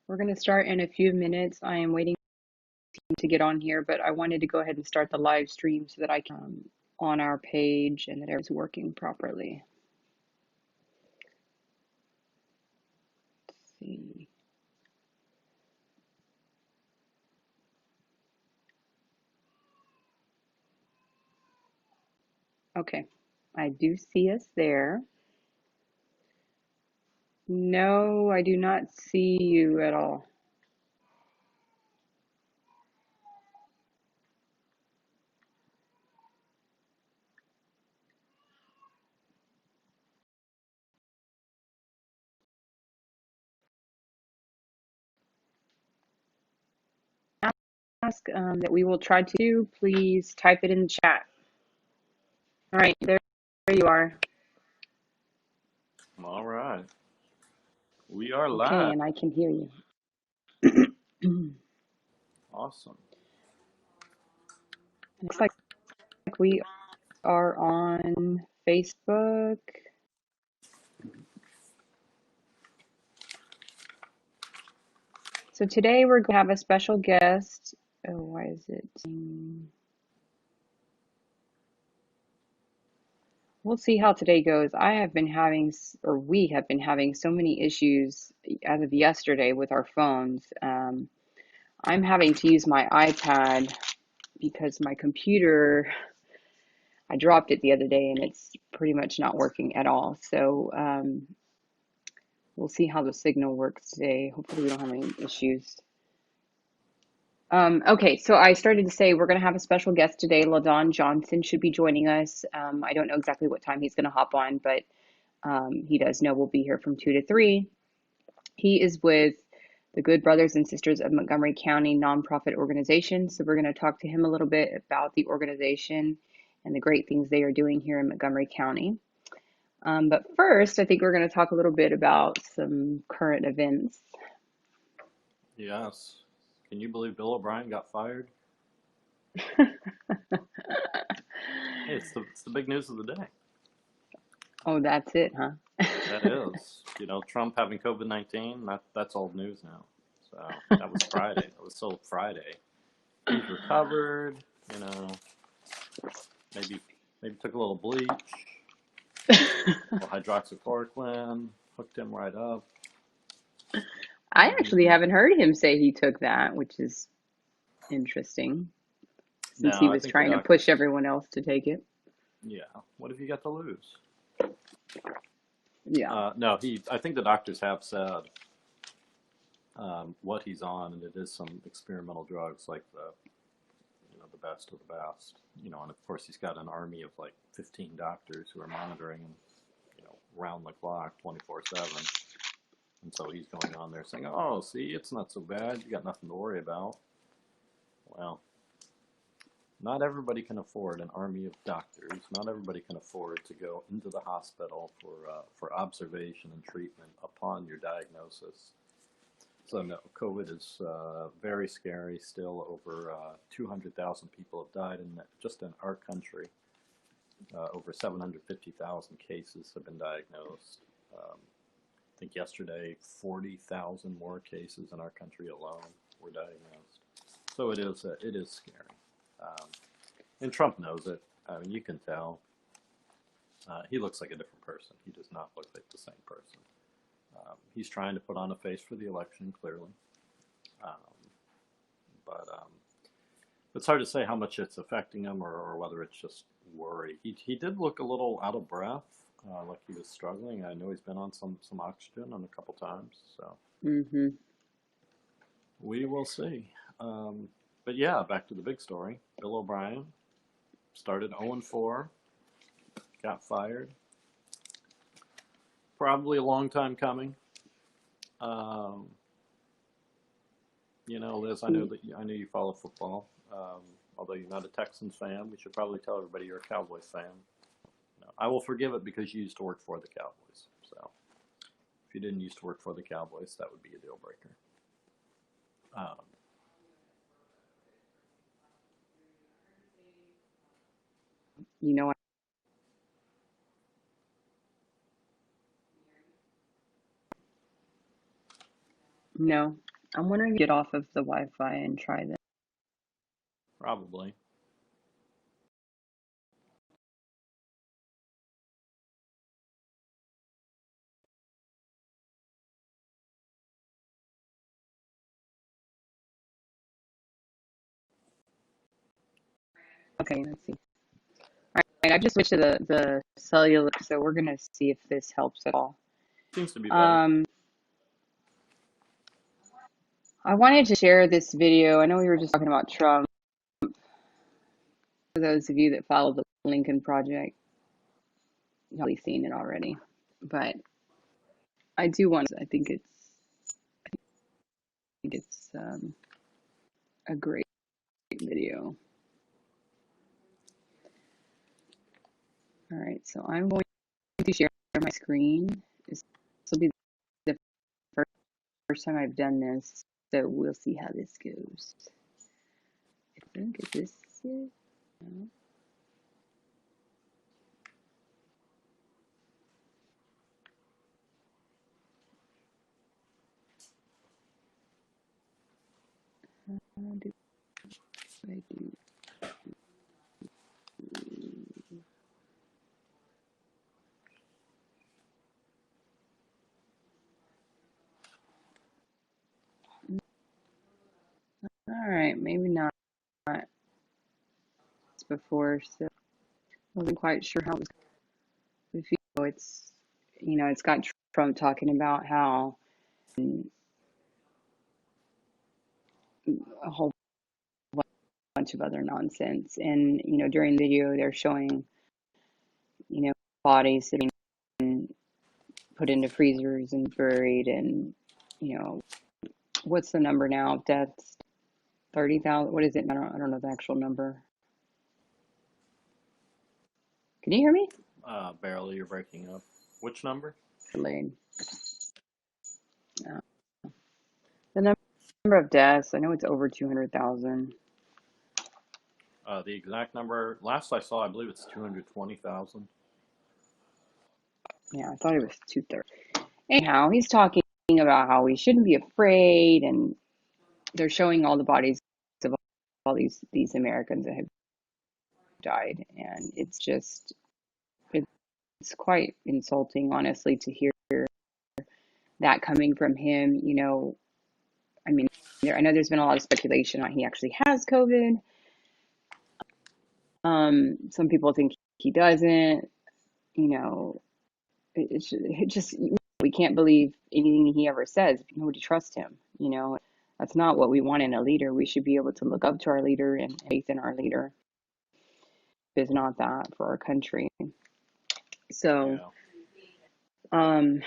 We're going to start in a few minutes. I am waiting to get on here, but I wanted to go ahead and start the live stream so that I can on our page and that everything's working properly. Let's see. Okay, I do see us there. No, I do not see you at all. Ask that we will try to do, please type it in the chat. All right, there you are. All right. We are Okay, live. and I can hear you. Awesome. Looks like we are on Facebook. So today we're going to have a special guest. Oh, why is it? We'll see how today goes. I have been having, or we have been having so many issues as of yesterday with our phones. I'm having to use my iPad because my computer, I dropped it the other day and it's pretty much not working at all. So we'll see how the signal works today. Hopefully we don't have any issues. Okay, so I started to say we're going to have a special guest today. LaDon Johnson should be joining us. I don't know exactly what time he's going to hop on, but he does know we'll be here from 2 to 3. He is with the Good Brothers and Sisters of Montgomery County nonprofit organization. So we're going to talk to him a little bit about the organization and the great things they are doing here in Montgomery County. But first, I think we're going to talk a little bit about some current events. Yes. Can you believe Bill O'Brien got fired? Hey, it's the big news of the day. Oh, that's it, huh? That is. Trump having COVID-19, that's old news now. So that was Friday. That was still Friday. He's recovered, maybe took a little bleach, a little hydroxychloroquine, hooked him right up. I actually haven't heard him say he took that, which is interesting, since he was trying to push everyone else to take it. Yeah. What have you got to lose? Yeah. No, I think the doctors have said what he's on, and it is some experimental drugs like the best of the best. And of course he's got an army of like 15 doctors who are monitoring him, round the clock, 24/7. And so he's going on there saying, "Oh, see, it's not so bad. You got nothing to worry about." Well, not everybody can afford an army of doctors. Not everybody can afford to go into the hospital for observation and treatment upon your diagnosis. So no, COVID is very scary. Still, over 200,000 people have died just in our country. Over 750,000 cases have been diagnosed. I think yesterday 40,000 more cases in our country alone were diagnosed. So it is scary. And Trump knows it. I mean, you can tell. He looks like a different person. He does not look like the same person. He's trying to put on a face for the election, clearly. But it's hard to say how much it's affecting him or whether it's just worry. He did look a little out of breath, like he was struggling. I know he's been on some oxygen a couple times. So we will see. But yeah, back to the big story. Bill O'Brien started 0-4, got fired. Probably a long time coming. Liz, I know you follow football. Although you're not a Texans fan, we should probably tell everybody you're a Cowboys fan. I will forgive it because you used to work for the Cowboys. So if you didn't used to work for the Cowboys, that would be a deal breaker. You know what? No. I'm wondering if you get off of the Wi-Fi and try this. Probably. Okay, let's see. All right, I just switched to the cellular, so we're gonna see if this helps at all. Seems to be better. Um, I wanted to share this video. I know we were just talking about Trump. For those of you that follow the Lincoln Project, you've probably seen it already. But I do want to, I think it's a great video. All right, so I'm going to share my screen. This will be the first time I've done this, so we'll see how this goes. I think is this it? No. How do I do? All right, maybe not before, so I wasn't quite sure how it was going to feel. It's, it's got Trump talking about how a whole bunch of other nonsense. And, during the video, they're showing, bodies that are being put into freezers and buried. And, what's the number now of deaths? 30,000? What is it? I don't know the actual number. Can you hear me? Barely, you're breaking up. Which number? Delayed. The number of deaths, I know it's over 200,000. The exact number, last I saw, I believe it's 220,000. Yeah, I thought it was 230. Anyhow, he's talking about how we shouldn't be afraid, and they're showing all the bodies of all these Americans that have died, and it's quite insulting, honestly, to hear that coming from him. I mean, I know there's been a lot of speculation on he actually has COVID. Some people think he doesn't. You know, it just we can't believe anything he ever says. Nobody trusts him. That's not what we want in a leader. We should be able to look up to our leader and faith in our leader. Is not that for our country. So, Yeah.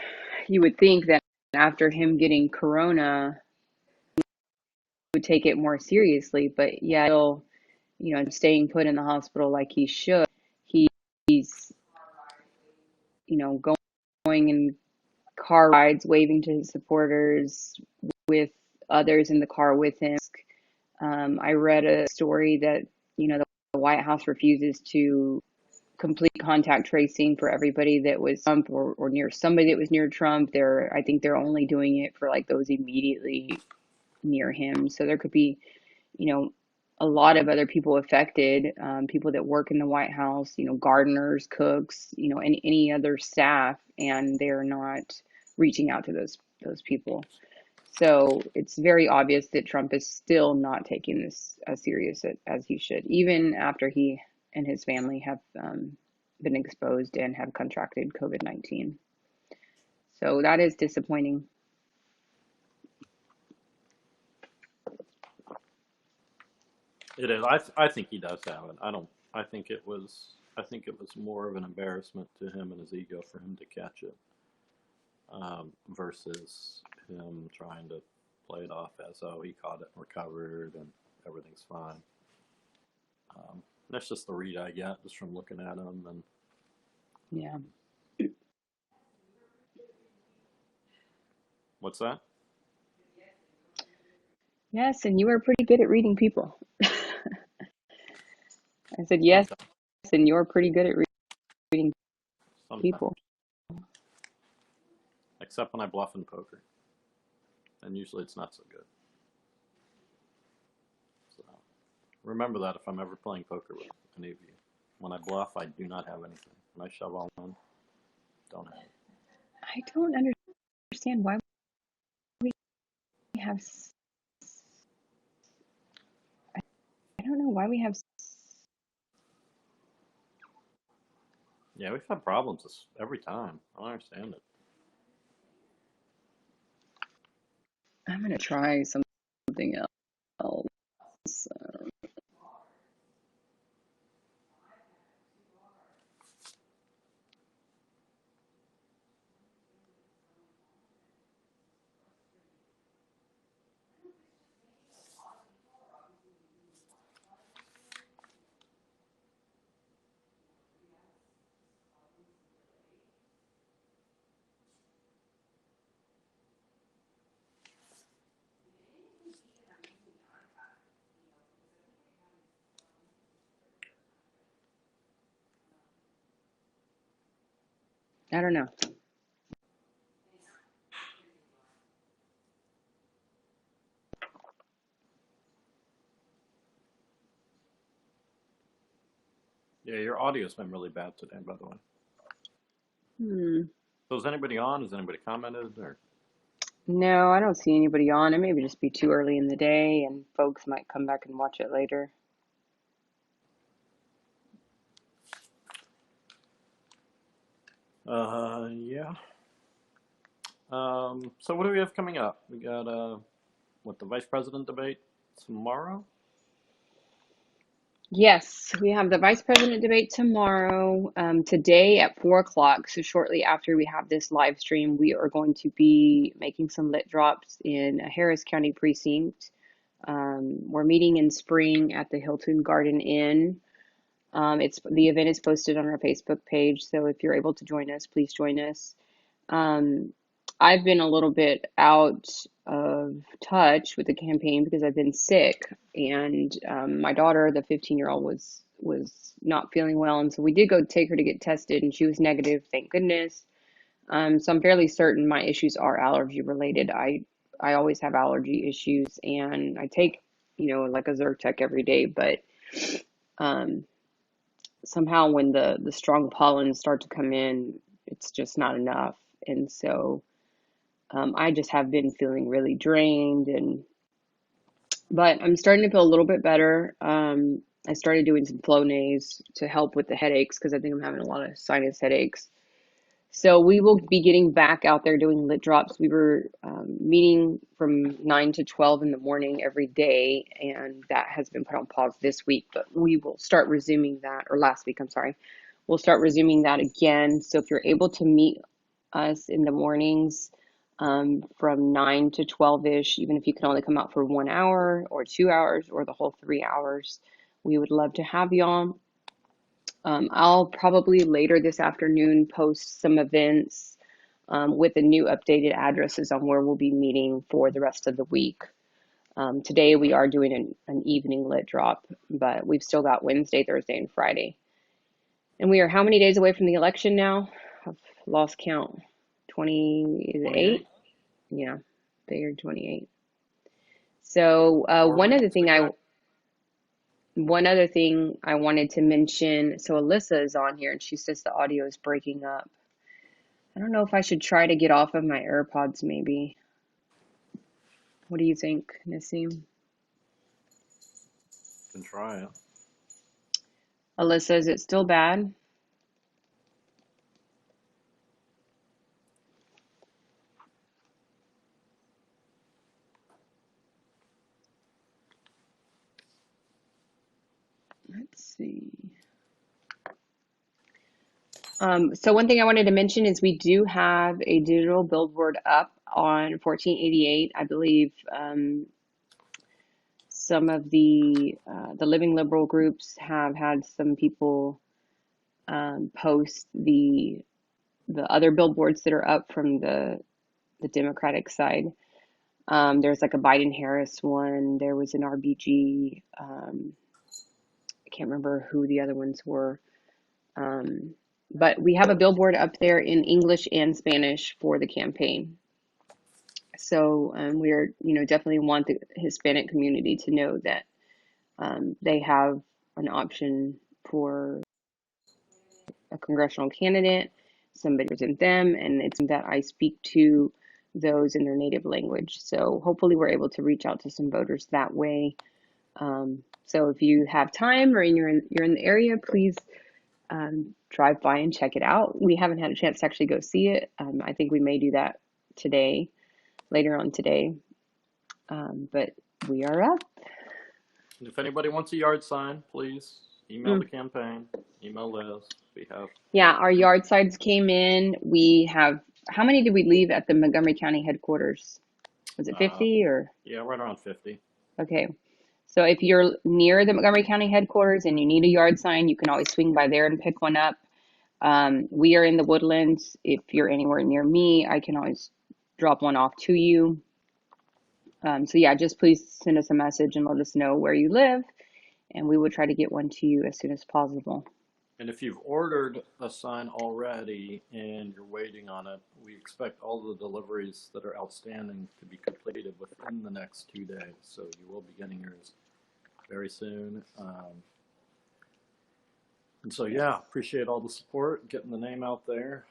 you would think that after him getting corona, he would take it more seriously, but yeah, still, staying put in the hospital like he should. He's, going in car rides, waving to his supporters with others in the car with him. I read a story that, the White House refuses to complete contact tracing for everybody that was Trump or near somebody that was near Trump. I think they're only doing it for like those immediately near him. So there could be, you know, a lot of other people affected, people that work in the White House, gardeners, cooks, any other staff, and they're not reaching out to those people. So it's very obvious that Trump is still not taking this as serious as he should, even after he and his family have been exposed and have contracted COVID-19. So that is disappointing. It is. I think he does have it. I don't. I think it was. I think it was more of an embarrassment to him and his ego for him to catch it, versus him trying to play it off as, oh, he caught it and recovered and everything's fine. That's just the read I get just from looking at him. And Yeah. what's that? Yes, and you are pretty good at reading people. I said yes, Sometimes. and you're pretty good at reading Sometimes. people. Except when I bluff in poker. then usually it's not so good. So remember that if I'm ever playing poker with any of you. When I bluff, I do not have anything. When I shove all in, don't have it. I don't understand why we have. I don't know why we have. Yeah, we've had problems every time. I don't understand it. I'm gonna try something else. I don't know. Yeah, your audio's been really bad today, by the way. Hmm. So is anybody on? Has anybody commented? Or No, I don't see anybody on. It may just be too early in the day, and folks might come back and watch it later. yeah. So what do we have coming up? We got the vice president debate tomorrow. Yes, we have the vice president debate tomorrow. Today at 4 o'clock. So shortly after we have this live stream, we are going to be making some lit drops in a Harris County precinct. We're meeting in spring at the Hilton Garden Inn. The event is posted on our Facebook page, so if you're able to join us, please join us. Um, I've been a little bit out of touch with the campaign because I've been sick, and my daughter, the 15-year-old, was not feeling well, and so we did go take her to get tested, and she was negative, thank goodness. So I'm fairly certain my issues are allergy related. I always have allergy issues, and I take like a Zyrtec every day, but um, somehow when the strong pollens start to come in, it's just not enough, and so. I just have been feeling really drained, but I'm starting to feel a little bit better. I started doing some Flonase to help with the headaches because I think I'm having a lot of sinus headaches. So we will be getting back out there doing lit drops. We were meeting from 9 to 12 in the morning every day, and that has been put on pause this week, but we will start resuming that, or last week, I'm sorry. We'll start resuming that again. So if you're able to meet us in the mornings from 9 to 12-ish, even if you can only come out for 1 hour or 2 hours or the whole 3 hours, we would love to have you on. I'll probably later this afternoon post some events with the new updated addresses on where we'll be meeting for the rest of the week. Today we are doing an evening lit drop, but we've still got Wednesday, Thursday, and Friday. And we are how many days away from the election now? I've lost count. 28? Yeah, the year 28. So one other thing I wanted to mention, so Alyssa is on here and she says the audio is breaking up. I don't know if I should try to get off of my AirPods maybe. What do you think, Nassim? Can try it. Alyssa, is it still bad? Let's see. So one thing I wanted to mention is we do have a digital billboard up on 1488. I believe some of the Living Liberal groups have had some people post the other billboards that are up from the Democratic side. There's like a Biden Harris one. There was an RBG. I can't remember who the other ones were. But we have a billboard up there in English and Spanish for the campaign. So we're, definitely want the Hispanic community to know that they have an option for a congressional candidate, somebody to represent them, and it's that I speak to those in their native language. So hopefully we're able to reach out to some voters that way. So if you have time or you're in the area, please drive by and check it out. We haven't had a chance to actually go see it. I think we may do that today, later on today. But we are up. And if anybody wants a yard sign, please email the campaign, email Liz. We have. Yeah, our yard signs came in. We have, how many did we leave at the Montgomery County headquarters? Was it 50 or? Yeah, right around 50. Okay. So if you're near the Montgomery County headquarters and you need a yard sign, you can always swing by there and pick one up. We are in the Woodlands. If you're anywhere near me, I can always drop one off to you. So yeah, just please send us a message and let us know where you live, and we will try to get one to you as soon as possible. And if you've ordered a sign already and you're waiting on it, we expect all the deliveries that are outstanding to be completed within the next 2 days. So you will be getting yours very soon. And so, yeah, appreciate all the support, getting the name out there.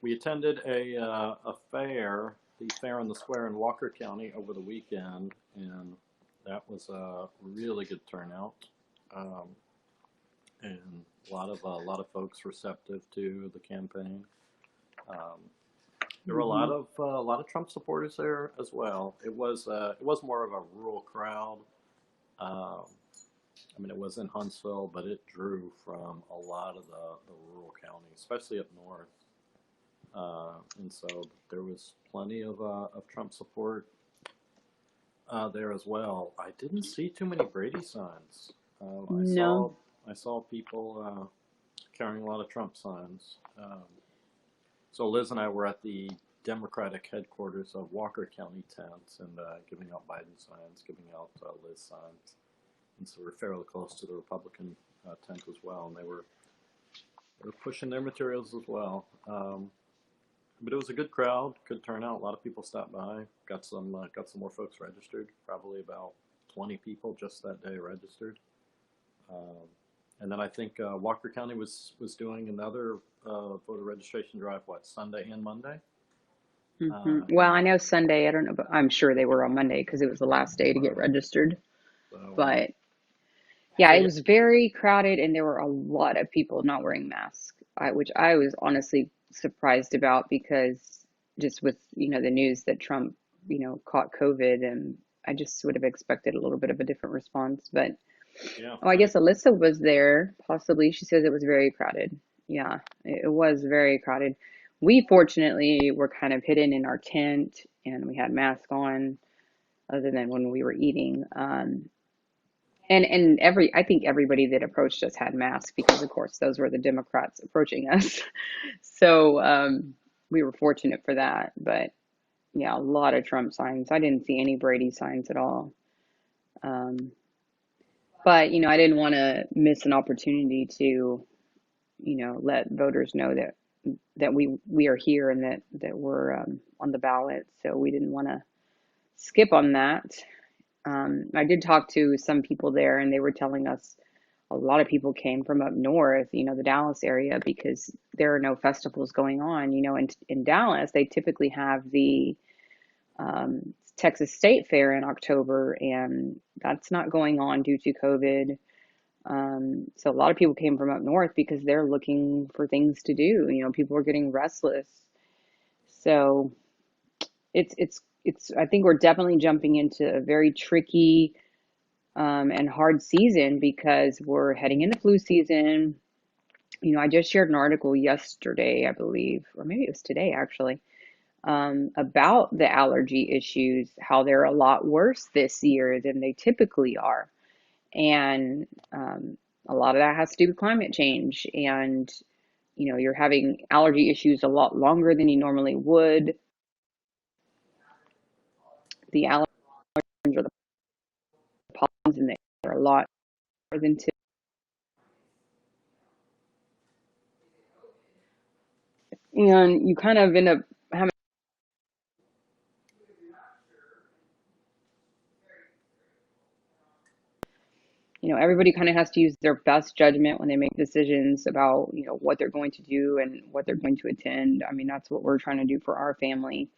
We attended a fair, the Fair in the Square in Walker County over the weekend, and that was a really good turnout. And a lot of folks receptive to the campaign. There were a lot of Trump supporters there as well. It was more of a rural crowd. I mean, it was in Huntsville, but it drew from a lot of the rural counties, especially up north. And so there was plenty of Trump support there as well. I didn't see too many Brady signs. No. I saw people carrying a lot of Trump signs. So Liz and I were at the Democratic headquarters of Walker County tents and giving out Biden signs, giving out Liz signs. And so we're fairly close to the Republican tent as well, and they were pushing their materials as well. But it was a good crowd, good turnout. A lot of people stopped by. Got some more folks registered. Probably about 20 people just that day registered. And then I think Walker County was doing another voter registration drive, Sunday and Monday? Well, I know Sunday, I don't know, but I'm sure they were on Monday because it was the last day to get registered. But yeah, it was very crowded and there were a lot of people not wearing masks, which I was honestly surprised about because just with, the news that Trump, caught COVID, and I just would have expected a little bit of a different response. But yeah, I guess Alyssa was there, possibly. She says it was very crowded. Yeah, it was very crowded. We fortunately were kind of hidden in our tent and we had masks on other than when we were eating. And I think everybody that approached us had masks because of course those were the Democrats approaching us. So we were fortunate for that. But yeah, a lot of Trump signs. I didn't see any Brady signs at all. But I didn't want to miss an opportunity to, let voters know that we are here and that we're on the ballot. So we didn't want to skip on that. I did talk to some people there, and they were telling us a lot of people came from up north, the Dallas area, because there are no festivals going on. In Dallas, they typically have the Texas State Fair in October, and that's not going on due to COVID. So a lot of people came from up north because they're looking for things to do. People are getting restless. So it's I think we're definitely jumping into a very tricky and hard season because we're heading into flu season. I just shared an article yesterday, I believe, or maybe it was today actually, about the allergy issues, how they're a lot worse this year than they typically are. And a lot of that has to do with climate change. And, you're having allergy issues a lot longer than you normally would. The allergens or the pollens in the air are a lot more than typical. And you kind of end up having everybody kind of has to use their best judgment when they make decisions about, what they're going to do and what they're going to attend. I mean, that's what we're trying to do for our family,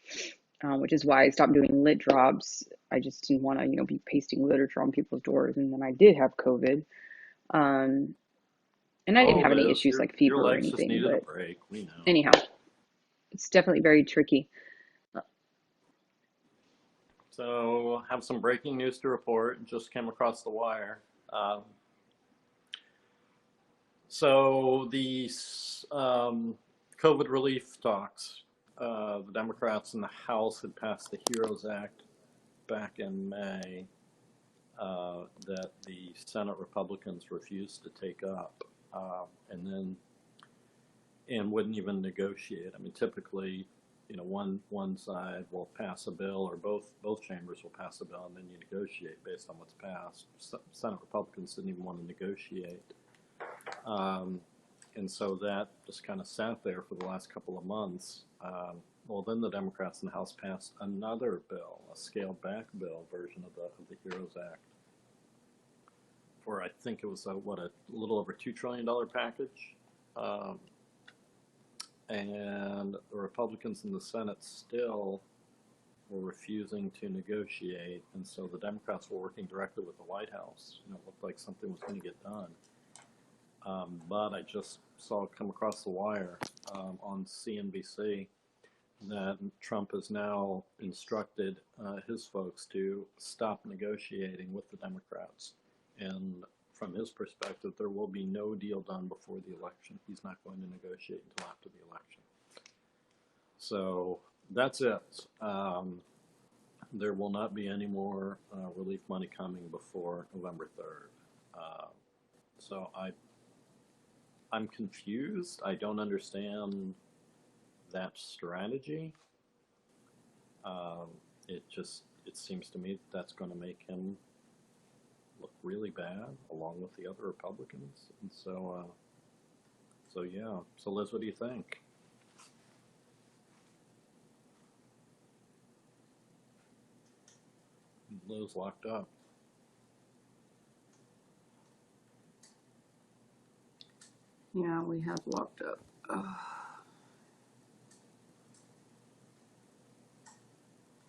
which is why I stopped doing lit drops. I just didn't want to, be pasting literature on people's doors. And then I did have COVID. Um, and I didn't Oh, have any Liz, issues your like your fever or legs just anything. needed a But break. We know. anyhow, it's definitely very tricky. So, have some breaking news to report. Just came across the wire. Um, so the COVID relief talks. The Democrats in the House had passed the HEROES Act back in May that the Senate Republicans refused to take up, and wouldn't even negotiate. I mean, typically, one side will pass a bill, or both chambers will pass a bill, and then you negotiate based on what's passed. Senate Republicans didn't even want to negotiate, and so that just kind of sat there for the last couple of months. Well, then the Democrats in the House passed another bill, a scaled-back bill version of the HEROES Act, for I think it was a little over $2 trillion package. And the Republicans in the Senate still were refusing to negotiate, and so the Democrats were working directly with the White House. It looked like something was going to get done. But I just saw it come across the wire on CNBC that Trump has now instructed his folks to stop negotiating with the Democrats. And from his perspective, there will be no deal done before the election. He's not going to negotiate until after the election. So that's it. There will not be any more relief money coming before November 3rd. So I'm confused. I don't understand that strategy. It seems to me that's going to make him look really bad, along with the other Republicans. And so yeah. So Liz, what do you think? Liz locked up. Yeah, we have locked up.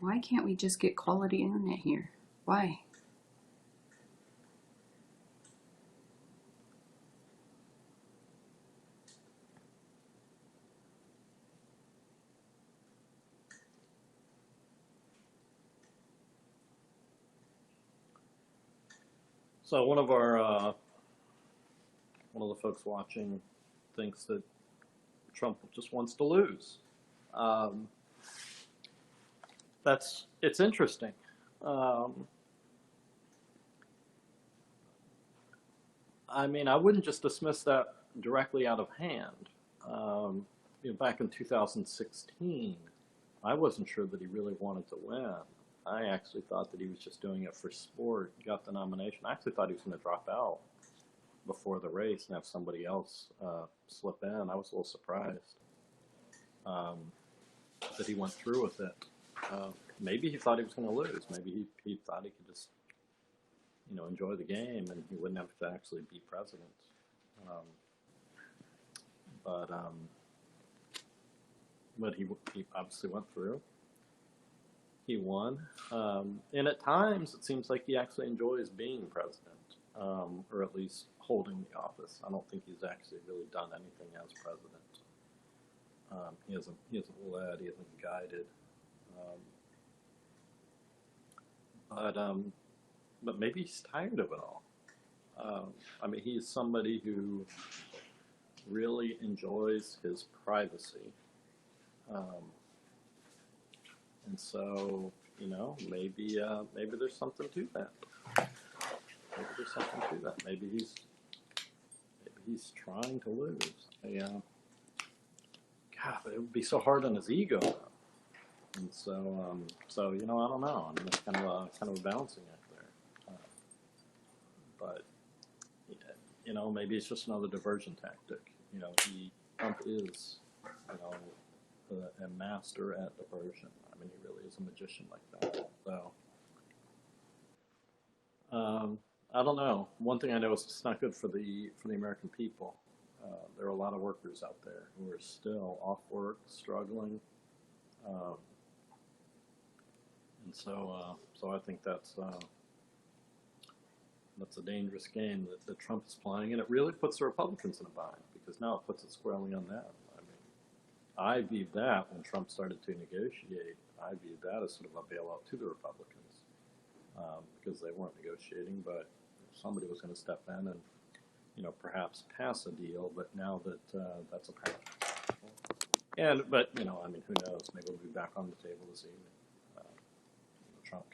Why can't we just get quality internet here? Why? So one of the folks watching thinks that Trump just wants to lose. Um, it's interesting. Um, I mean, I wouldn't just dismiss that directly out of hand. Back in 2016, I wasn't sure that he really wanted to win. I actually thought that he was just doing it for sport. He got the nomination. I actually thought he was going to drop out before the race and have somebody else slip in. I was a little surprised um, that he went through with it. Maybe he thought he was going to lose. Maybe he thought he could just, enjoy the game and he wouldn't have to actually be president. Um, but but he obviously went through. He won, and at times it seems like he actually enjoys being president, or at least holding the office. I don't think he's actually really done anything as president. He hasn't led, he hasn't guided, but maybe he's tired of it all. I mean, he's somebody who really enjoys his privacy. And so, maybe there's something to that. Maybe there's something to that. Maybe he's trying to lose. God, it would be so hard on his ego. And so, I don't know. I mean, it's kind of a balancing act there. But maybe it's just another diversion tactic. Trump is, a master at diversion. I mean, he really is a magician like that. So, I don't know. One thing I know is it's not good for the American people. There are a lot of workers out there who are still off work, struggling, um, and so I think that's a dangerous game that Trump is playing, and it really puts the Republicans in a bind because now it puts it squarely on them. I mean, I viewed that when Trump started to negotiate. I viewed that as sort of a bailout to the Republicans because they weren't negotiating, but somebody was going to step in and perhaps pass a deal. But now that that's a pass, but I mean, who knows? Maybe we'll be back on the table this evening. Trump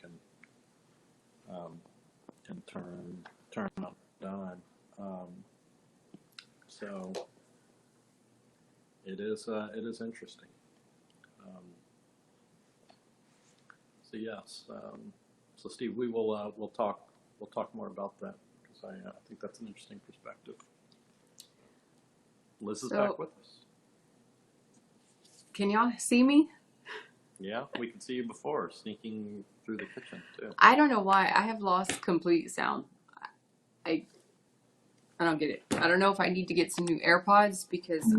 um, can turn on a dime. So it is interesting. Um, so yes, so Steve, we'll talk more about that because I think that's an interesting perspective. Liz is back with us. Can y'all see me? Yeah, we could see you before sneaking through the kitchen too. I don't know why I have lost complete sound. I don't get it. I don't know if I need to get some new AirPods because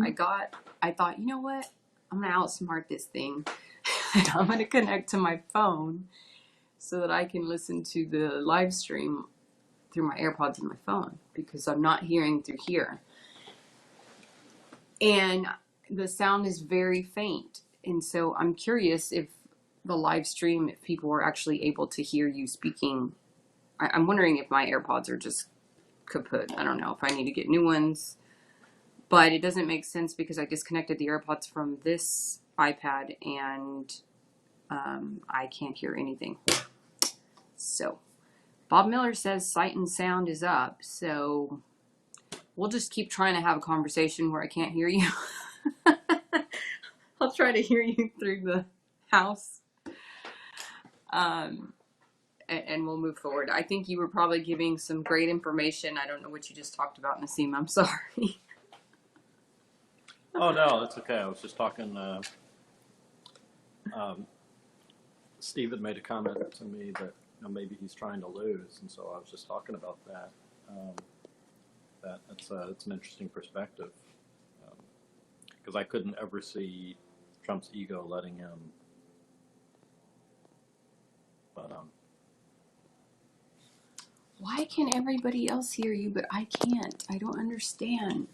I thought, you know what? I'm going to outsmart this thing and I'm going to connect to my phone so that I can listen to the live stream through my AirPods in my phone because I'm not hearing through here. And the sound is very faint. And so I'm curious if the live stream, if people were actually able to hear you speaking. I'm wondering if my AirPods are just kaput. I don't know if I need to get new ones. But it doesn't make sense because I disconnected the AirPods from this iPad and I can't hear anything. So Bob Miller says sight and sound is up. So we'll just keep trying to have a conversation where I can't hear you. I'll try to hear you through the house. And we'll move forward. I think you were probably giving some great information. I don't know what you just talked about, Nassim. I'm sorry. Oh, no, that's okay. I was just talking. Steve had made a comment to me that maybe he's trying to lose, and so I was just talking about that. It's an interesting perspective because I couldn't ever see Trump's ego letting him. But why can everybody else hear you, but I can't? I don't understand.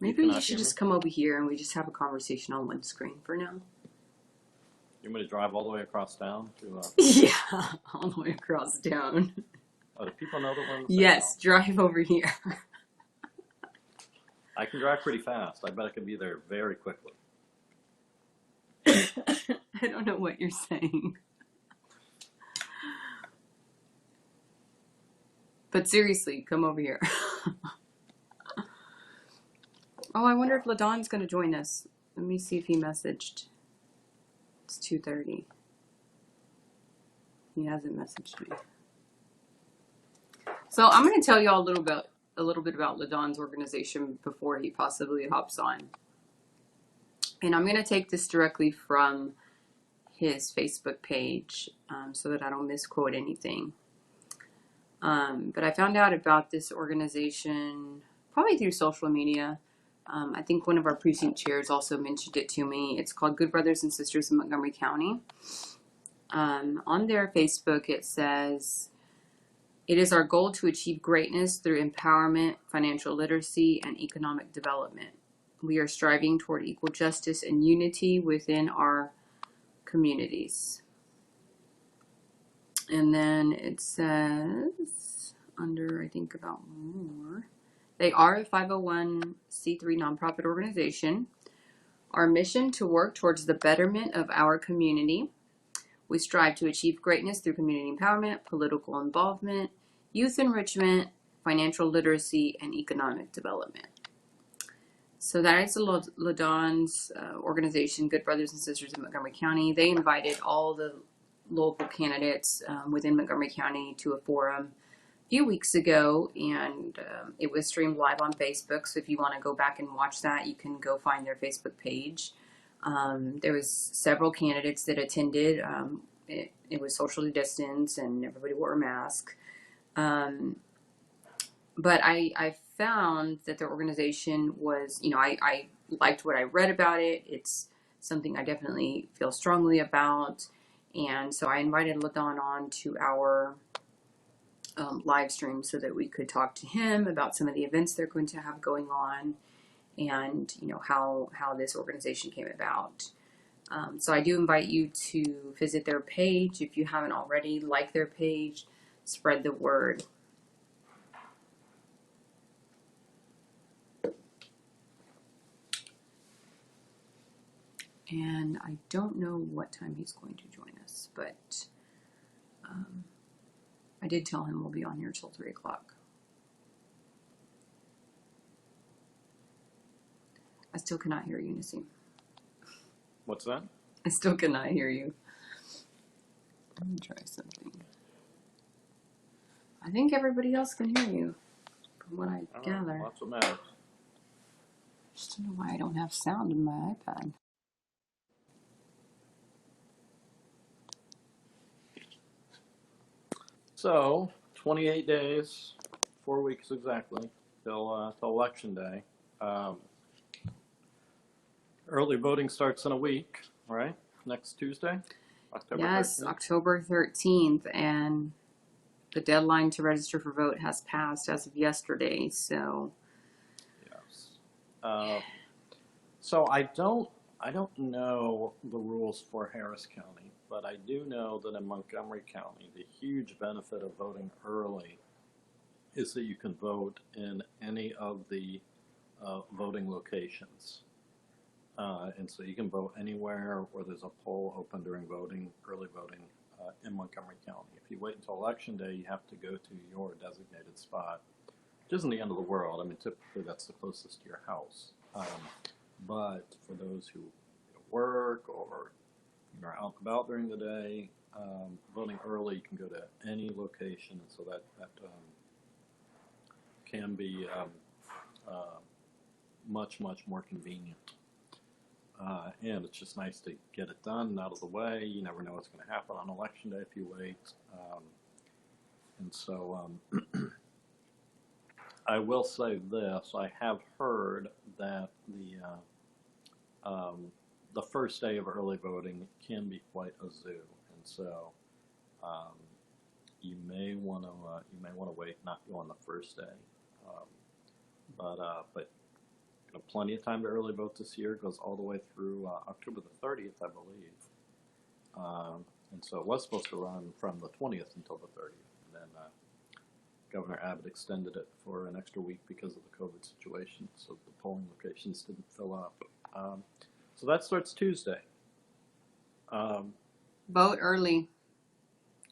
Maybe you should just come over here and we just have a conversation on one screen for now. You want me to drive all the way across town to? Yeah, all the way across town. Oh, do people know that we're? Yes, drive over here. I can drive pretty fast. I bet I can be there very quickly. I don't know what you're saying. But seriously, come over here. Oh, I wonder if LaDon's going to join us. Let me see if he messaged. It's 2:30. He hasn't messaged me. So I'm going to tell you all a little bit about LaDon's organization before he possibly hops on. And I'm going to take this directly from his Facebook page so that I don't misquote anything. But I found out about this organization probably through social media. I think one of our precinct chairs also mentioned it to me. It's called Good Brothers and Sisters in Montgomery County. On their Facebook, it says, "It is our goal to achieve greatness through empowerment, financial literacy, and economic development. We are striving toward equal justice and unity within our communities." And then it says, under, I think, about more, they are a 501c3 nonprofit organization. Our mission to work towards the betterment of our community. We strive to achieve greatness through community empowerment, political involvement, youth enrichment, financial literacy, and economic development. So that is LaDon's organization, Good Brothers and Sisters in Montgomery County. They invited all the local candidates within Montgomery County to a forum a few weeks ago, and it was streamed live on Facebook. So if you want to go back and watch that, you can go find their Facebook page. There was several candidates that attended. It was socially distanced and everybody wore a mask. But I found that their organization was, I liked what I read about it. It's something I definitely feel strongly about. And so I invited LaDon on to our live stream so that we could talk to him about some of the events they're going to have going on, and how this organization came about. So I do invite you to visit their page if you haven't already. Like their page, spread the word. And I don't know what time he's going to join us, but I did tell him we'll be on here till 3 o'clock. I still cannot hear you, Nassim. What's that? I still cannot hear you. Let me try something. I think everybody else can hear you, from what I gather. That's what matters. Just don't know why I don't have sound in my iPad. So, 28 days, 4 weeks exactly, till Election Day. Early voting starts in a week, right? Next Tuesday, October 13th. October 13th, and the deadline to register for vote has passed as of yesterday, so. Yes. So I don't know the rules for Harris County, but I do know that in Montgomery County, the huge benefit of voting early is that you can vote in any of the voting locations. And so you can vote anywhere where there's a poll open during early voting in Montgomery County. If you wait until Election Day, you have to go to your designated spot, which isn't the end of the world. I mean, typically that's the closest to your house. But for those who work or are out and about during the day, voting early, you can go to any location, and so that can be much more convenient. And it's just nice to get it done and out of the way. You never know what's going to happen on Election Day if you wait. And so I will say this: I have heard that the first day of early voting can be quite a zoo, and so you may want to wait, not go on the first day, but plenty of time to early vote this year. It goes all the way through October the 30th, I believe, and so it was supposed to run from the 20th until the 30th, and then Governor Abbott extended it for an extra week because of the COVID situation, so the polling locations didn't fill up. So that starts Tuesday. Vote early.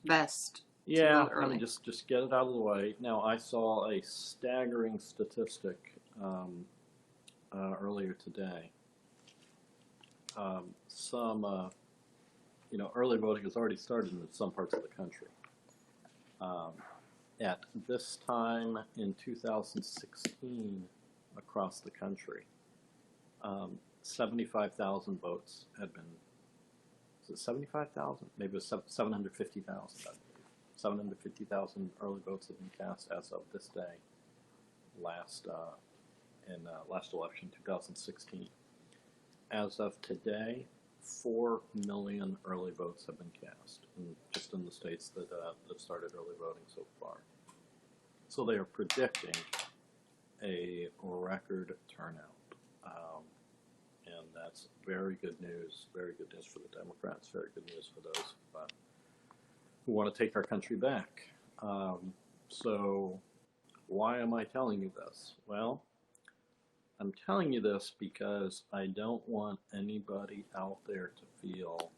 Best. Yeah, vote early. Just get it out of the way. Now, I saw a staggering statistic earlier today. Early voting has already started in some parts of the country. At this time in 2016, across the country, 75,000 votes had been. Is it 75,000? Maybe it was 750,000. I believe 750,000 early votes have been cast as of this day. Last election, 2016. As of today, 4 million early votes have been cast, just in the states that have started early voting so far. So they are predicting a record turnout, and that's very good news. Very good news for the Democrats. Very good news for those who want to take our country back. So why am I telling you this? Well, I'm telling you this because I don't want anybody out there to feel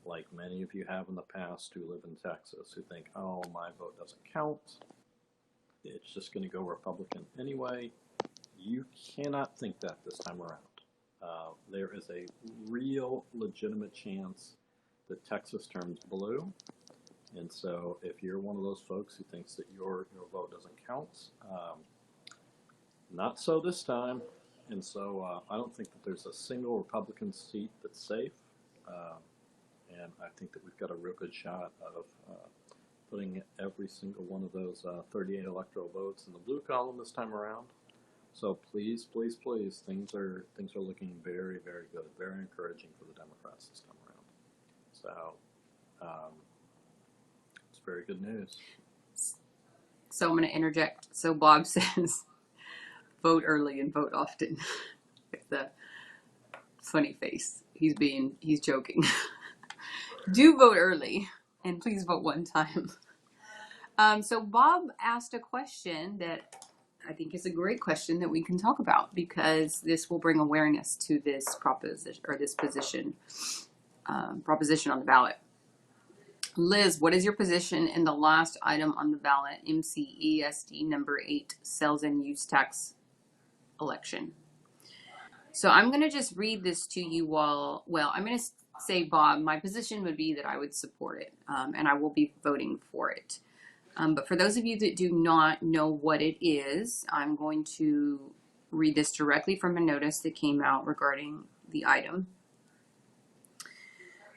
like many of you have in the past who live in Texas, who think, oh, my vote doesn't count. It's just going to go Republican anyway. You cannot think that this time around. There is a real legitimate chance that Texas turns blue. And so if you're one of those folks who thinks that your vote doesn't count, not so this time. And so I don't think that there's a single Republican seat that's safe. And I think that we've got a real good shot of putting every single one of those 38 electoral votes in the blue column this time around. So please, please, please, things are looking very, very good, very encouraging for the Democrats this time around. So it's very good news. So I'm going to interject. So Bob says, vote early and vote often. With the funny face. He's joking. Do vote early and please vote one time. So Bob asked a question that I think is a great question that we can talk about, because this will bring awareness to this proposition, or this proposition on the ballot. Liz, what is your position in the last item on the ballot, MCESD number 8, sales and use tax election? So I'm going to just read this to you all. Well, I'm going to say, Bob, my position would be that I would support it, and I will be voting for it. But for those of you that do not know what it is, I'm going to read this directly from a notice that came out regarding the item.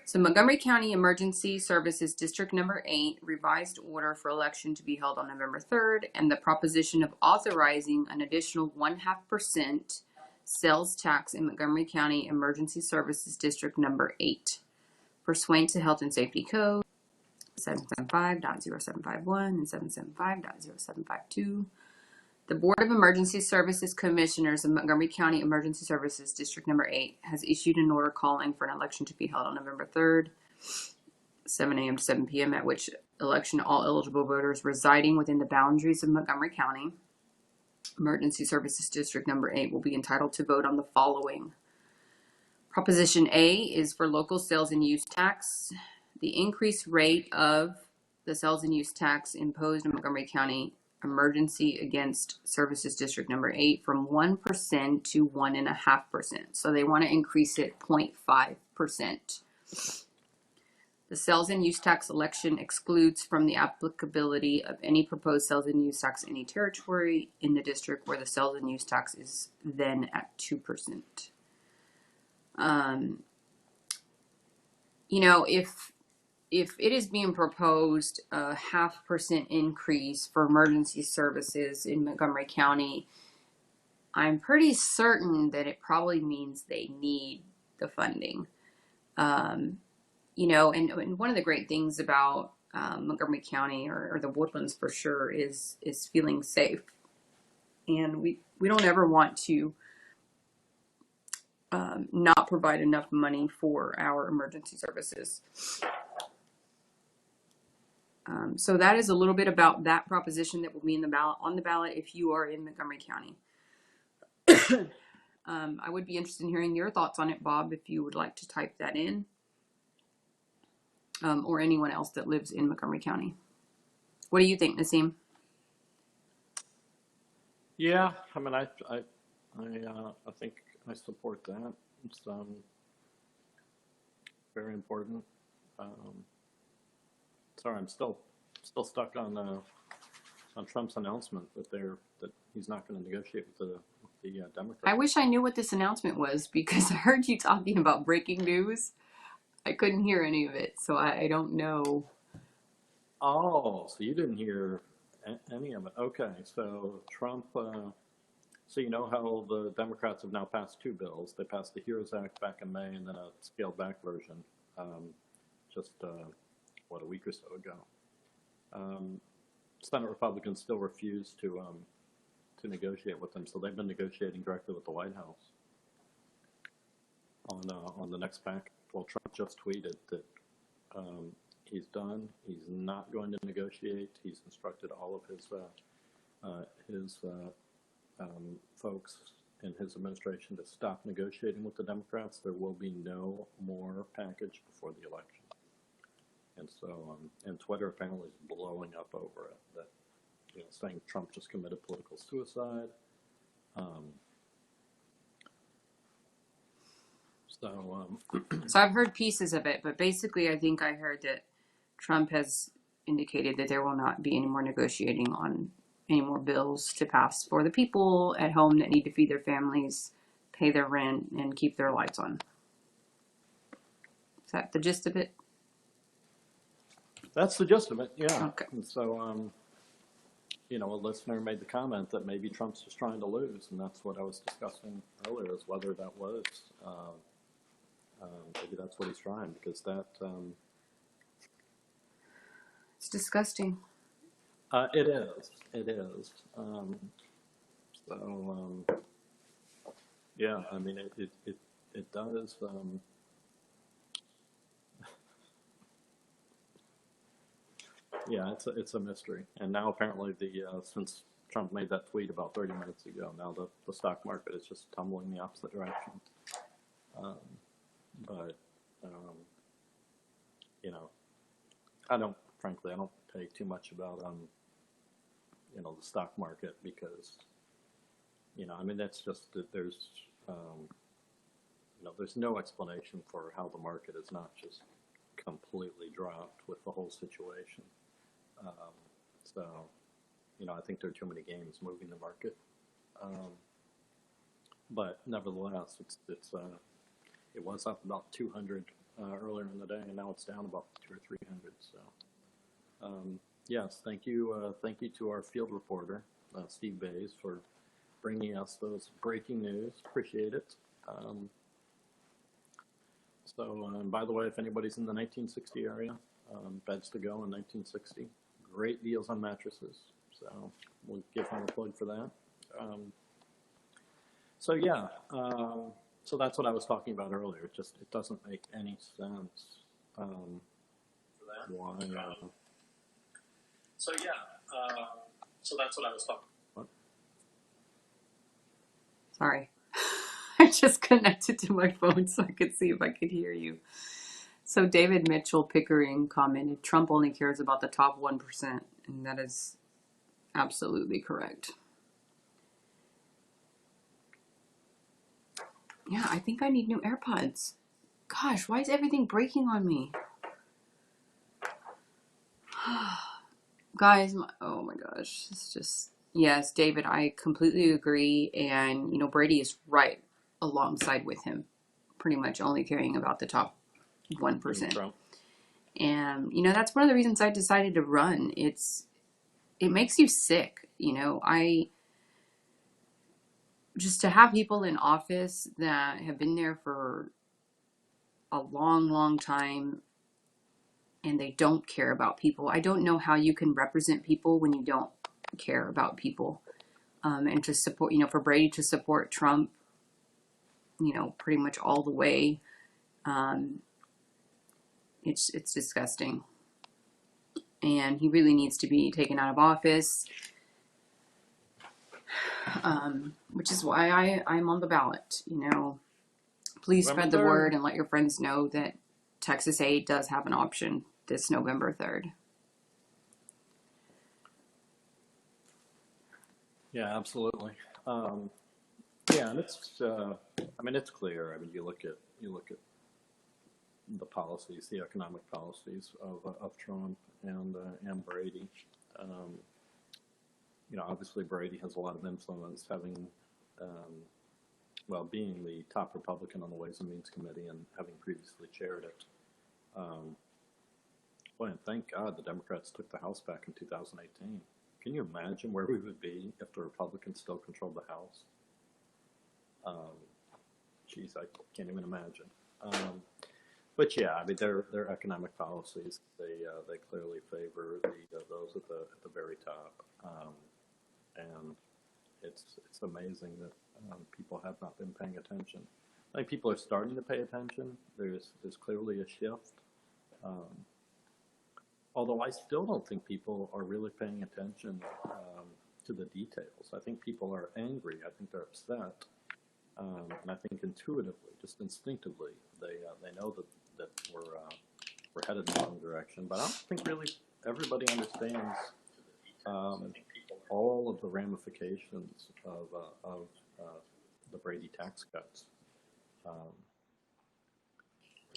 So Montgomery County Emergency Services District Number 8, revised order for election to be held on November 3rd, and the proposition of authorizing an additional 0.5% sales tax in Montgomery County Emergency Services District Number 8, pursuant to Health and Safety Code 775.0751 and 775.0752. The Board of Emergency Services Commissioners of Montgomery County Emergency Services District Number 8 has issued an order calling for an election to be held on November 3rd, 7 a.m. to 7 p.m., at which election all eligible voters residing within the boundaries of Montgomery County Emergency Services District Number 8 will be entitled to vote on the following. Proposition A is for local sales and use tax. The increased rate of the sales and use tax imposed in Montgomery County Emergency Against Services District Number 8 from 1% to 1.5%. So they want to increase it 0.5%. The sales and use tax election excludes from the applicability of any proposed sales and use tax any territory in the district where the sales and use tax is then at 2%. You know, if it is being proposed a 0.5% increase for emergency services in Montgomery County, I'm pretty certain that it probably means they need the funding. You know, and one of the great things about Montgomery County, or the Woodlands for sure, is feeling safe. And we don't ever want to not provide enough money for our emergency services. So that is a little bit about that proposition that will be on the ballot if you are in Montgomery County. I would be interested in hearing your thoughts on it, Bob, if you would like to type that in, or anyone else that lives in Montgomery County. What do you think, Nassim? Yeah, I mean, I think I support that. It's very important. Sorry, I'm still stuck on Trump's announcement that he's not going to negotiate with the Democrats. I wish I knew what this announcement was, because I heard you talking about breaking news. I couldn't hear any of it, so I don't know. Oh, so you didn't hear any of it. Okay, so Trump, so you know how the Democrats have now passed two bills. They passed the HEROES Act back in May, and then a scaled back version just, a week or so ago. Senate Republicans still refuse to negotiate with them, so they've been negotiating directly with the White House on the next package. Well, Trump just tweeted that he's done. He's not going to negotiate. He's instructed all of his folks in his administration to stop negotiating with the Democrats. There will be no more package before the election. And so, and Twitter apparently is blowing up over it, that, you know, saying Trump just committed political suicide. So I've heard pieces of it, but basically I think I heard that Trump has indicated that there will not be any more negotiating on any more bills to pass for the people at home that need to feed their families pay their rent, and keep their lights on. Is that the gist of it? That's the gist of it, yeah. Okay. And so, you know, a listener made the comment that maybe Trump's just trying to lose, and that's what I was discussing earlier, is whether that was, maybe that's what he's trying, because that, It's disgusting. it is. So, yeah, I mean, it does, yeah, it's a mystery. And now apparently since Trump made that tweet about 30 minutes ago, now the stock market is just tumbling the opposite direction. But, you know, frankly, I don't pay too much about, you know, the stock market because, you know, I mean, that's just that there's, you know, there's no explanation for how the market is not just completely dropped with the whole situation. So, you know, I think there are too many games moving the market. But nevertheless, it was up about 200 earlier in the day, and now it's down about 200 or 300. So, yes, thank you to our field reporter, Steve Bays, for bringing us those breaking news. Appreciate it. So, by the way, if anybody's in the 1960 area, beds to go in 1960. Great deals on mattresses. So we'll give him a plug for that. So yeah, so that's what I was talking about earlier. It doesn't make any sense why. So yeah, so that's what I was talking about. Sorry. I just connected to my phone so I could see if I could hear you. So David Mitchell Pickering commented, Trump only cares about the top 1%, and that is absolutely correct. Yeah, I think I need new AirPods. Gosh, why is everything breaking on me? Guys, oh my gosh, it's just, yes, David, I completely agree. And, you know, Brady is right alongside with him, pretty much only caring about the top 1%. And, you know, that's one of the reasons I decided to run. It makes you sick, you know. Just to have people in office that have been there for a long, long time and they don't care about people. I don't know how you can represent people when you don't care about people. And to support, you know, for Brady to support Trump, you know, pretty much all the way, it's disgusting. And he really needs to be taken out of office, which is why I'm on the ballot. You know, please spread the word and let your friends know that TX-8 does have an option this November 3rd. Yeah, absolutely. Yeah, and it's I mean, it's clear. I mean, you look at the policies, the economic policies of Trump and Brady. You know, obviously Brady has a lot of influence, having well, being the top Republican on the Ways and Means Committee and having previously chaired it. Boy, and thank God the Democrats took the House back in 2018. Can you imagine where we would be if the Republicans still controlled the House? Geez, I can't even imagine. But yeah, I mean, their economic policies, they clearly favor those at the very top, and it's amazing that people have not been paying attention. I think people are starting to pay attention. There's clearly a shift. Although I still don't think people are really paying attention to the details. I think people are angry. I think they're upset. And I think intuitively, just instinctively, they know that we're headed in the wrong direction. But I don't think really everybody understands all of the ramifications of the Brady tax cuts.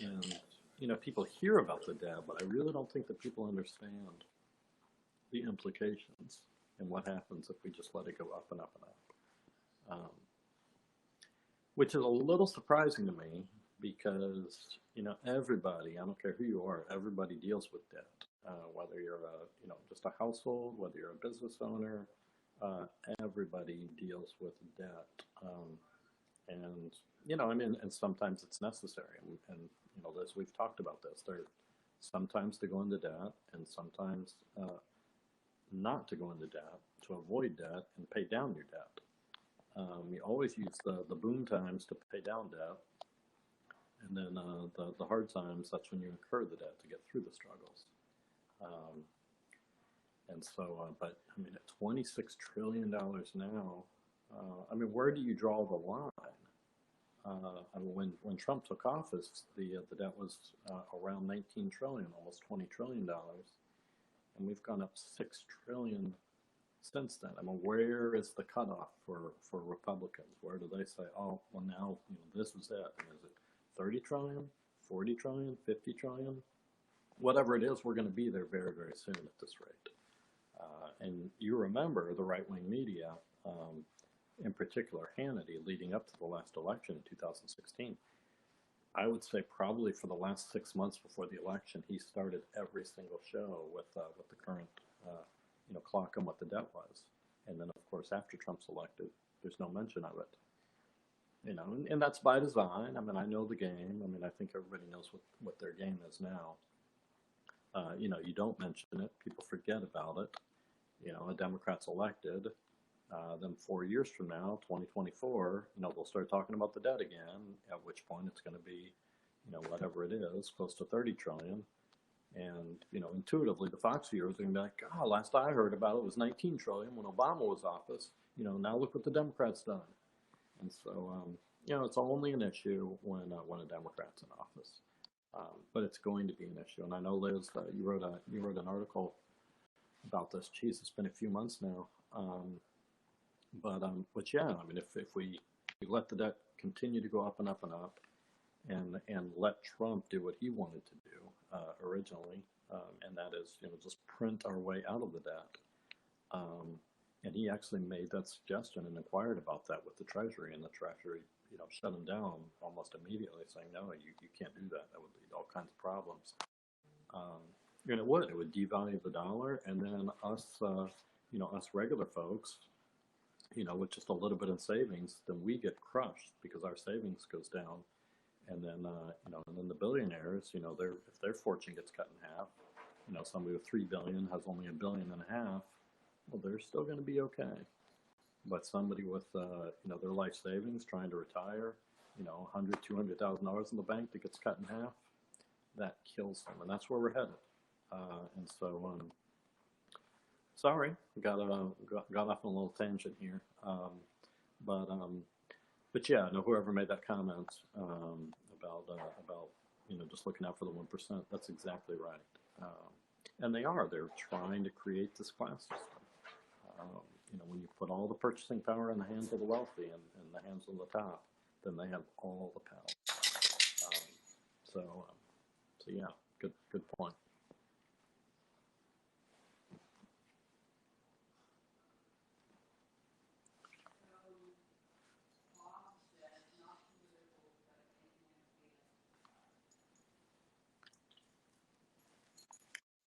And you know, people hear about the debt, but I really don't think that people understand the implications and what happens if we just let it go up and up and up. which is a little surprising to me because everybody, I don't care who you are, everybody deals with debt. Whether you're just a household, whether you're a business owner, everybody deals with debt. And and sometimes it's necessary. And Liz, we've talked about this. There sometimes to go into debt, and sometimes not to go into debt, to avoid debt and pay down your debt. You always use the boom times to pay down debt, and then the hard times, that's when you incur the debt to get through the struggles. And so, but I mean, at $26 trillion now, where do you draw the line? When Trump took office, the debt was around 19 trillion, almost $20 trillion, and we've gone up 6 trillion since then. Where is the cutoff for Republicans? Where do they say, oh, well, now this is it? Is it 30 trillion, 40 trillion, 50 trillion? Whatever it is, we're going to be there very, very soon at this rate. And you remember the right-wing media, in particular Hannity, leading up to the last election in 2016. I would say probably for the last 6 months before the election, he started every single show with the current clock on what the debt was. And then, of course, after Trump's elected, there's no mention of it. And that's by design. I know the game. I think everybody knows what their game is now. You don't mention it. People forget about it. A Democrat's elected. Then 4 years from now, 2024, they'll start talking about the debt again, at which point it's going to be, whatever it is, close to 30 trillion. And, intuitively, the Fox viewers are going to be like, God, last I heard about it was 19 trillion when Obama was office. Now look what the Democrats done. And so, it's only an issue when a Democrat's in office. But it's going to be an issue. And I know, Liz, you wrote an article about this. Geez, it's been a few months now. But yeah, if we let the debt continue to go up and up and up, and let Trump do what he wanted to do originally, and that is just print our way out of the debt. And he actually made that suggestion and inquired about that with the Treasury, and the Treasury shut him down almost immediately, saying no, you can't do that. That would lead to all kinds of problems. And it would devalue the dollar, and then us regular folks, with just a little bit in savings, then we get crushed because our savings goes down. And then, and then the billionaires, if their fortune gets cut in half, somebody with $3 billion has only $1.5 billion, well, they're still going to be okay. But somebody with, their life savings trying to retire, $100,000, $200,000 in the bank that gets cut in half, that kills them. And that's where we're headed. And so, sorry, got off on a little tangent here. But yeah, no, whoever made that comment about just looking out for the 1%, that's exactly right. And they're trying to create this class system. When you put all the purchasing power in the hands of the wealthy and the hands of the top, then they have all the power. So yeah, good point.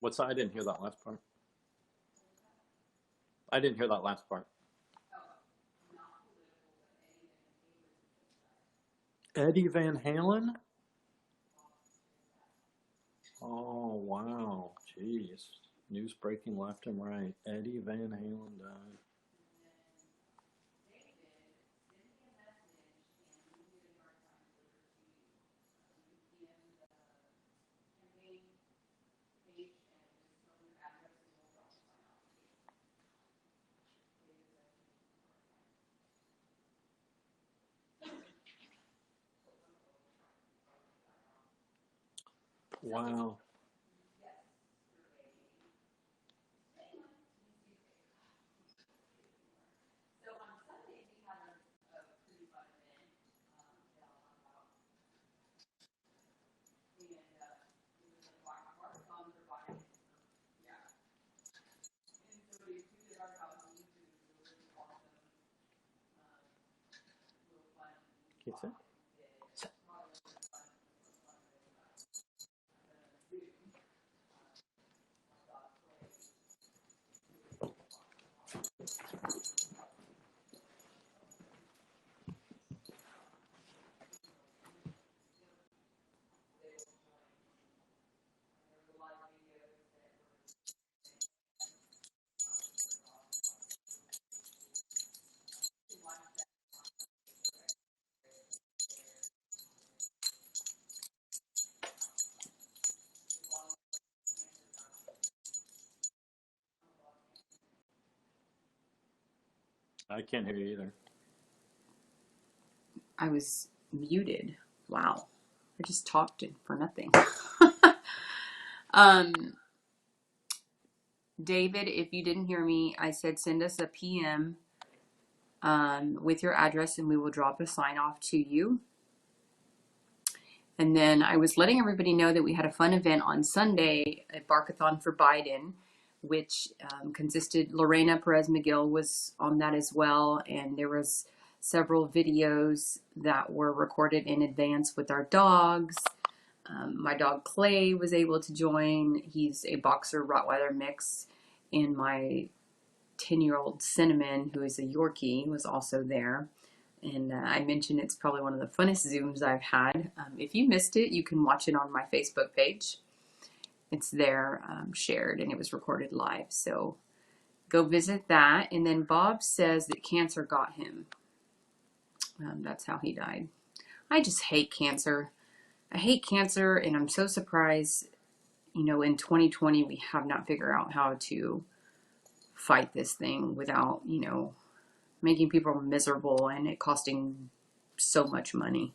What's that? I didn't hear that last part. I didn't hear that last part. Eddie Van Halen? Oh, wow. Jeez. News breaking left and right. Eddie Van Halen died. Wow. TX-8? I can't hear you either. I was muted. Wow. I just talked for nothing. David, if you didn't hear me, I said send us a PM with your address and we will drop a sign off to you. And then I was letting everybody know that we had a fun event on Sunday, a Barkathon for Biden, which consisted, Lorena Perez McGill was on that as well. And there was several videos that were recorded in advance with our dogs. My dog Clay was able to join. He's a boxer Rottweiler mix. And my 10-year-old Cinnamon, who is a Yorkie, was also there. And I mentioned it's probably one of the funnest Zooms I've had. If you missed it, you can watch it on my Facebook page. It's there shared, and it was recorded live. So go visit that. And then Bob says that cancer got him. That's how he died. I just hate cancer. I hate cancer, and I'm so surprised, you know, in 2020 we have not figured out how to fight this thing without, you know, making people miserable and it costing so much money.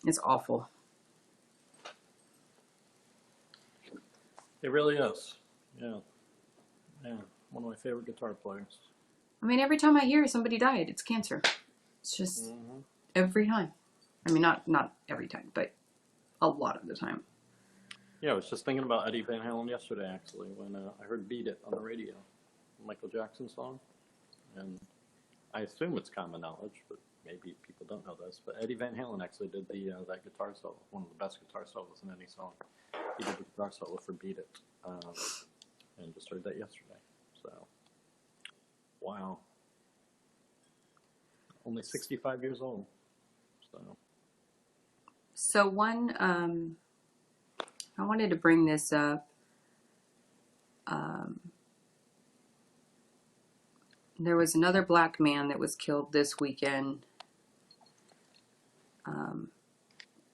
It's awful. It really is. Yeah. Yeah. One of my favorite guitar players. I mean, every time I hear somebody died, it's cancer. It's just every time. I mean, not every time, but a lot of the time. Yeah, I was just thinking about Eddie Van Halen yesterday, actually, when I heard Beat It on the radio, Michael Jackson song. And I assume it's common knowledge, but maybe people don't know this. But Eddie Van Halen actually did that guitar solo, one of the best guitar solos in any song. He did the guitar solo for Beat It, and just heard that yesterday. So, wow. Only 65 years old. So one, I wanted to bring this up. There was another black man that was killed this weekend.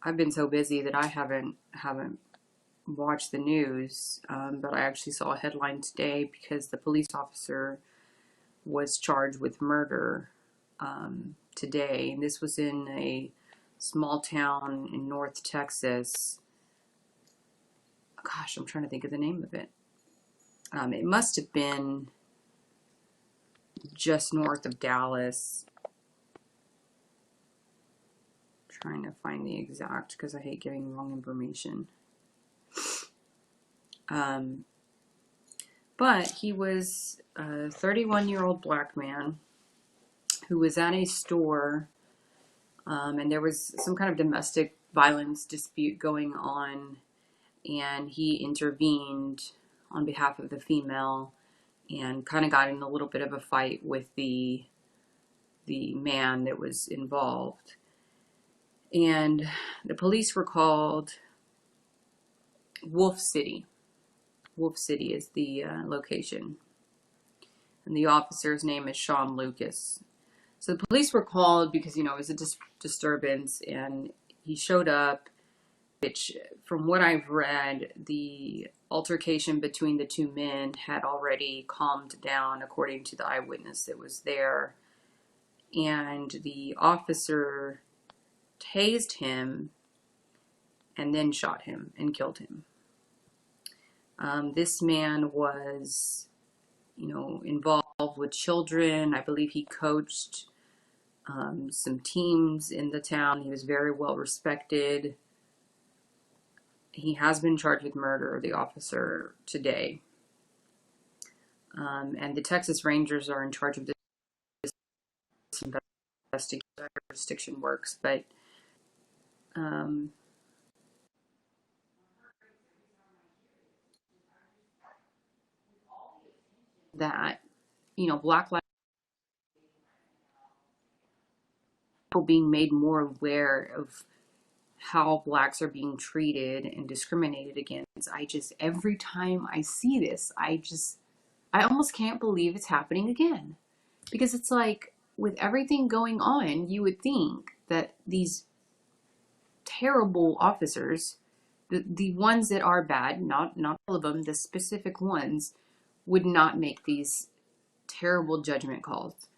I've been so busy that I haven't watched the news, but I actually saw a headline today because the police officer was charged with murder today. And this was in a small town in North Texas. Gosh, I'm trying to think of the name of it. It must have been just north of Dallas. I'm trying to find the exact, because I hate giving wrong information. But he was a 31-year-old black man who was at a store, and there was some kind of domestic violence dispute going on, and he intervened on behalf of the female and kind of got in a little bit of a fight with the man that was involved. And the police were called. Wolf City. Wolf City is the location. And the officer's name is Sean Lucas. So the police were called because, you know, it was a disturbance, and he showed up, which, from what I've read, the altercation between the two men had already calmed down, according to the eyewitness that was there. And the officer tased him and then shot him and killed him. This man was, you know, involved with children. I believe he coached some teams in the town. He was very well respected. He has been charged with murder, the officer, today. And the Texas Rangers are in charge of this. jurisdiction works, but um, that, you know, Black lives being made more aware of how blacks are being treated and discriminated against. Every time I see this, I almost can't believe it's happening again. Because it's like, with everything going on, you would think that these terrible officers, the ones that are bad, not all of them, the specific ones, would not make these terrible judgment calls.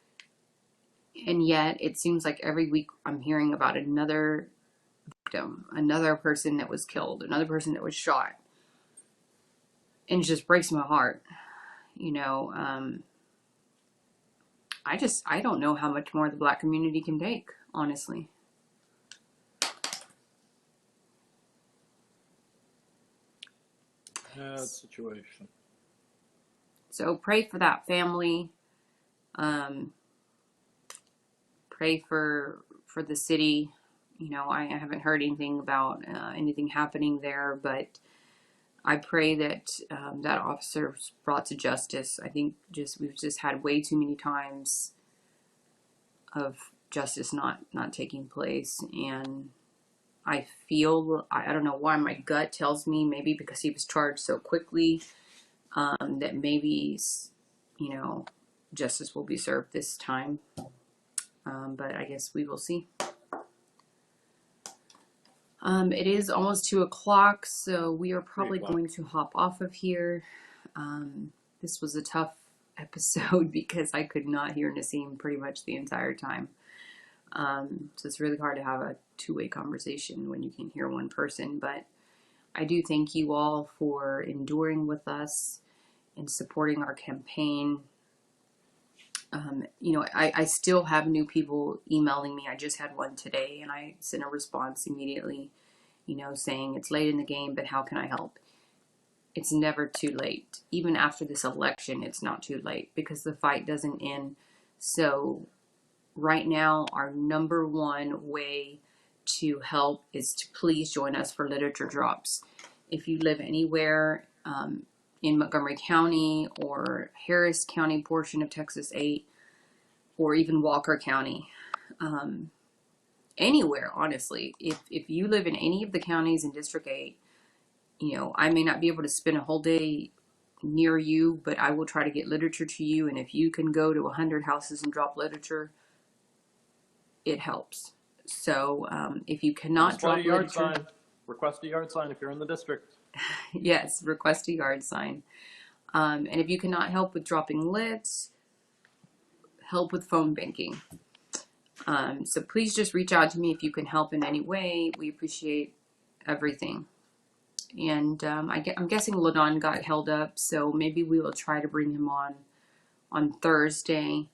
And yet, it seems like every week I'm hearing about another victim, another person that was killed, another person that was shot. And it just breaks my heart. You know, I don't know how much more the black community can take, honestly. Bad situation. So pray for that family. Pray for the city. You know, I haven't heard anything about anything happening there, but I pray that that officer is brought to justice. I think we've just had way too many times of justice not taking place, and I feel, I don't know why, my gut tells me maybe because he was charged so quickly, that maybe, you know, justice will be served this time. But I guess we will see. It is almost 2 o'clock, so we are probably going to hop off of here. This was a tough episode because I could not hear Nassim pretty much the entire time. So it's really hard to have a two-way conversation when you can hear one person, but I do thank you all for enduring with us and supporting our campaign. You know, I still have new people emailing me. I just had one today, and I sent a response immediately, you know, saying it's late in the game, but how can I help? It's never too late. Even after this election, it's not too late because the fight doesn't end. So right now, our number one way to help is to please join us for literature drops. If you live anywhere in Montgomery County or Harris County portion of TX-8, or even Walker County, anywhere, honestly. If you live in any of the counties in District 8, you know, I may not be able to spend a whole day near you, but I will try to get literature to you. And if you can go to 100 houses and drop literature, it helps. So if you cannot drop a yard literature, sign. Request a yard sign if you're in the district. yes, request a yard sign. And if you cannot help with dropping lits, help with phone banking. So please just reach out to me if you can help in any way. We appreciate everything. And I'm guessing LaDon got held up, so maybe we will try to bring him on Thursday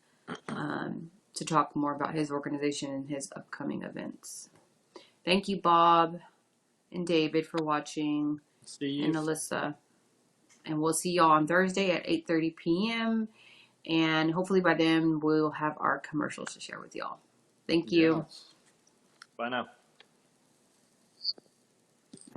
to talk more about his organization and his upcoming events. Thank you, Bob and David, for watching, Steve. and Alyssa. And we'll see y'all on Thursday at 8:30 p.m. And hopefully by then we'll have our commercials to share with y'all. Thank you. Yes. Bye now.